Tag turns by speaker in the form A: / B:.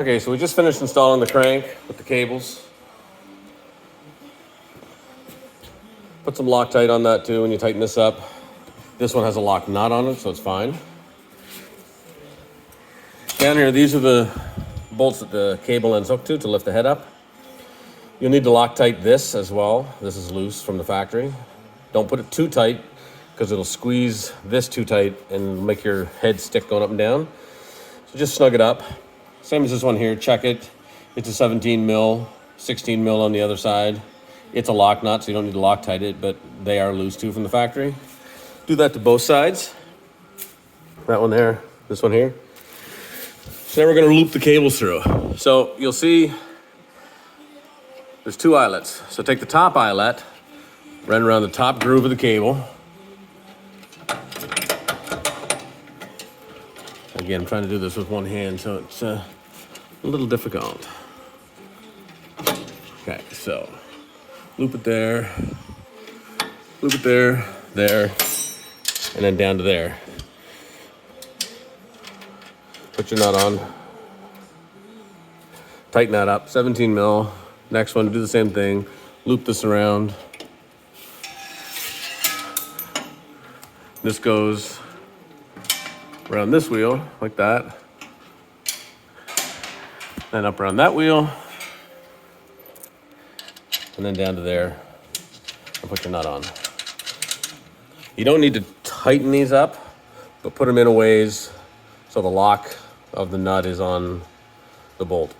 A: Okay, so we just finished installing the crank with the cables. Put some Loctite on that too when you tighten this up. This one has a lock nut on it, so it's fine. Down here, these are the bolts that the cable ends hooked to lift the head up. You'll need to Loctite this as well. This is loose from the factory. Don't put it too tight because it'll squeeze this too tight and make your head stick going up and down. So just snug it up. Same as this one here, check it. It's a 17 mil, 16 mil on the other side. It's a lock nut, so you don't need to Loctite it, but they are loose too from the factory. Do that to both sides. That one there, this one here. So now we're gonna loop the cables through. So you'll see there's two eyelets. So take the top eyelet, run around the top groove of the cable. Again, I'm trying to do this with one hand, so it's a little difficult. Okay, so loop it there, there, and then down to there. Put your nut on. Tighten that up, 17 mil. Next one, do the same thing. Loop this around. This goes around this wheel, like that. Then up around that wheel. And then down to there. And put your nut on. You don't need to tighten these up, but put them in a ways so the lock of the nut is on the bolt.